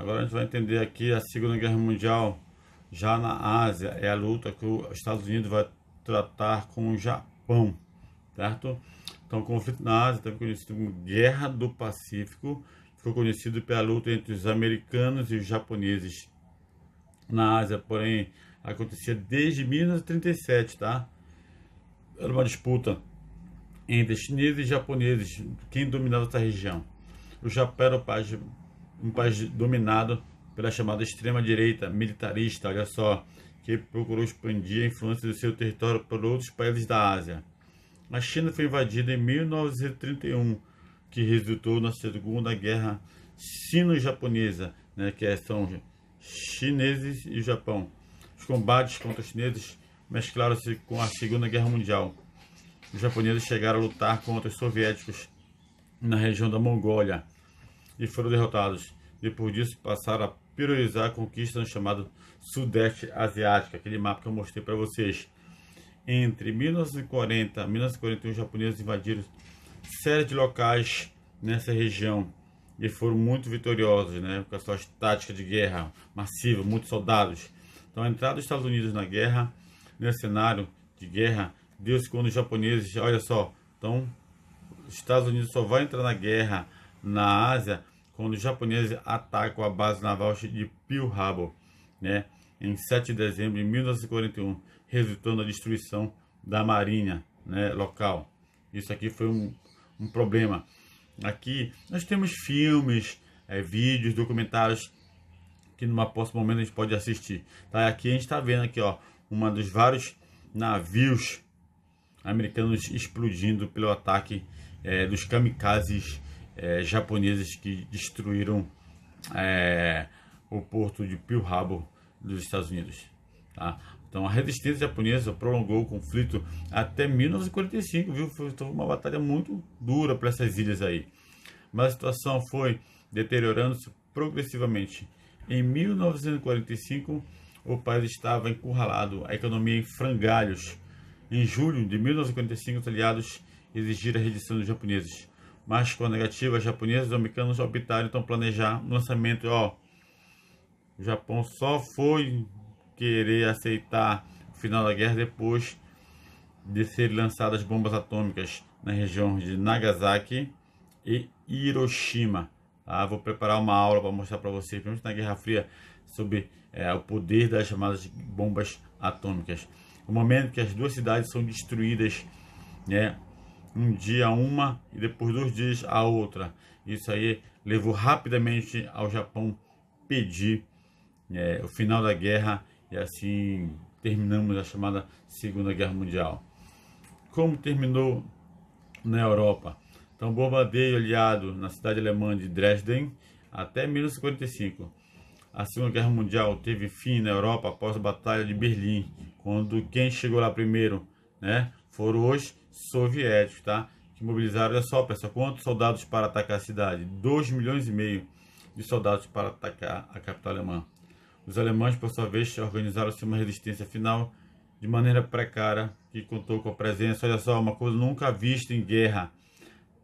Agora a gente vai entender aqui a Segunda Guerra Mundial já na Ásia. É a luta que os Estados Unidos vai tratar com o Japão, certo? Então, o conflito na Ásia, também conhecido como Guerra do Pacífico, ficou conhecido pela luta entre os americanos e os japoneses na Ásia, porém acontecia desde 1937, tá? Era uma disputa entre chineses e japoneses, quem dominava essa região. O Japão era um país dominado pela chamada extrema-direita militarista, olha só, que procurou expandir a influência do seu território por outros países da Ásia. A China foi invadida em 1931, que resultou na Segunda Guerra Sino-Japonesa, né, são chineses e o Japão. Os combates contra os chineses mesclaram-se com a Segunda Guerra Mundial. Os japoneses chegaram a lutar contra os soviéticos na região da Mongólia e foram derrotados. Depois disso, passaram a priorizar a conquista no chamado Sudeste Asiático, aquele mapa que eu mostrei para vocês. Entre 1940 e 1941, os japoneses invadiram série de locais nessa região e foram muito vitoriosos, né, com as suas táticas de guerra massiva, muitos soldados. Então, a entrada dos Estados Unidos na guerra, nesse cenário de guerra, deu-se quando os japoneses, olha só, então, os Estados Unidos só vai entrar na guerra na Ásia quando os japoneses atacam a base naval de Pearl Harbor, né, em 7 de dezembro de 1941, resultando na destruição da marinha, né, local. Isso aqui foi um problema. Aqui nós temos filmes, vídeos, documentários que numa próximo momento a gente pode assistir. Tá? Aqui a gente está vendo aqui, ó, uma dos vários navios americanos explodindo pelo ataque dos kamikazes japoneses que destruíram o porto de Pearl Harbor dos Estados Unidos. Tá? Então a resistência japonesa prolongou o conflito até 1945, viu? Foi uma batalha muito dura para essas ilhas aí. Mas a situação foi deteriorando-se progressivamente. Em 1945, o país estava encurralado, a economia em frangalhos. Em julho de 1945, os aliados exigiram a rendição dos japoneses. Mas com a negativa, os japoneses e os americanos optaram então planejar um lançamento. O Japão só foi querer aceitar o final da guerra depois de serem lançadas bombas atômicas na região de Nagasaki e Hiroshima. Tá? Vou preparar uma aula para mostrar para vocês, principalmente na Guerra Fria, sobre o poder das chamadas bombas atômicas. O momento que as duas cidades são destruídas, né, um dia uma e depois 2 dias a outra. Isso aí levou rapidamente ao Japão pedir o final da guerra, e assim terminamos a chamada Segunda Guerra Mundial. Como terminou na Europa? Então, bombardeio aliado na cidade alemã de Dresden até 1945. A Segunda Guerra Mundial teve fim na Europa após a Batalha de Berlim, quando quem chegou lá primeiro, né, foram os soviéticos, tá? Que mobilizaram, olha só, pessoal, quantos soldados para atacar a cidade? 2,5 milhões de soldados para atacar a capital alemã. Os alemães, por sua vez, organizaram-se uma resistência final de maneira precária, que contou com a presença, olha só, uma coisa nunca vista em guerra: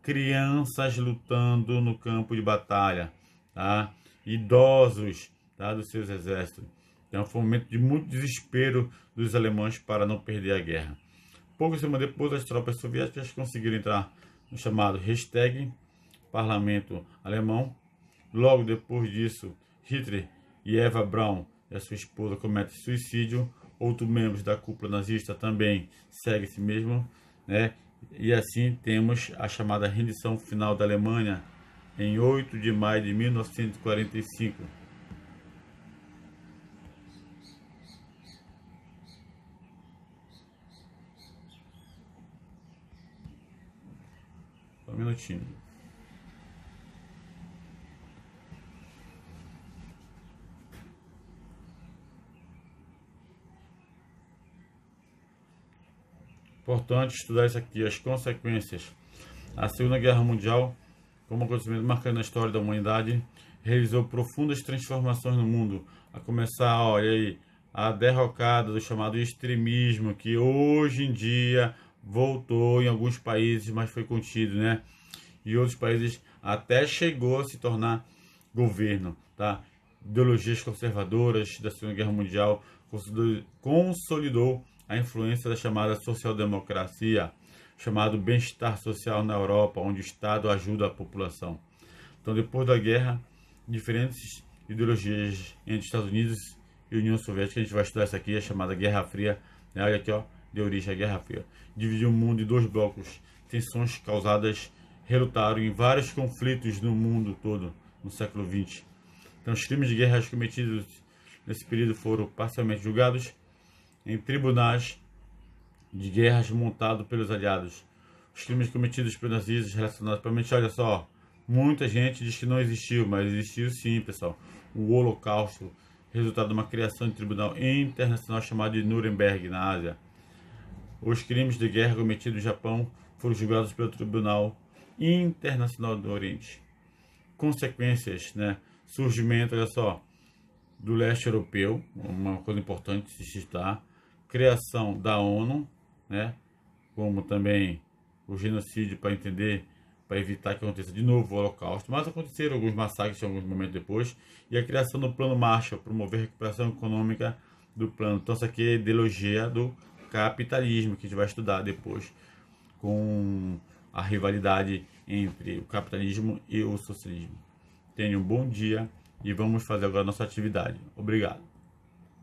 crianças lutando no campo de batalha, tá? Idosos, tá, dos seus exércitos. Então foi um momento de muito desespero dos alemães para não perder a guerra. Pouco tempo depois, as tropas soviéticas conseguiram entrar no chamado Reichstag, parlamento alemão. Logo depois disso, Hitler e Eva Braun e a sua esposa cometem suicídio. Outros membros da cúpula nazista também seguem esse mesmo, né? E assim temos a chamada rendição final da Alemanha em 8 de maio de 1945. Só um minutinho. Importante estudar isso aqui, as consequências. A Segunda Guerra Mundial, como acontecimento marcante na história da humanidade, realizou profundas transformações no mundo, a começar, olha aí, a derrocada do chamado extremismo, que hoje em dia voltou em alguns países, mas foi contido, né? E outros países até chegou a se tornar governo, tá? ideologias conservadoras da Segunda Guerra Mundial, consolidou a influência da chamada social-democracia, chamado bem-estar social na Europa, onde o Estado ajuda a população. Então, depois da guerra, diferentes ideologias entre Estados Unidos e União Soviética, a gente vai estudar isso aqui, a chamada Guerra Fria, né? Olha aqui, ó, de origem à Guerra Fria. Dividiu o mundo em dois blocos. Tensões causadas relutaram em vários conflitos no mundo todo no século XX. Então, os crimes de guerra cometidos nesse período foram parcialmente julgados em tribunais de guerras montados pelos aliados. Os crimes cometidos pelos nazistas relacionados, provavelmente, olha só, muita gente diz que não existiu, mas existiu sim, pessoal. O Holocausto, resultado de uma criação de tribunal internacional chamado de Nuremberg, na Ásia. Os crimes de guerra cometidos no Japão foram julgados pelo Tribunal Internacional do Oriente. Consequências, né? Surgimento, olha só, do leste europeu, uma coisa importante de se citar, criação da ONU, né? Como também o genocídio para entender, para evitar que aconteça de novo o Holocausto, mas aconteceram alguns massacres em alguns momentos depois, e a criação do Plano Marshall, promover a recuperação econômica do plano. Então, essa aqui é a ideologia do capitalismo, que a gente vai estudar depois, com a rivalidade entre o capitalismo e o socialismo. Tenha um bom dia e vamos fazer agora a nossa atividade. Obrigado.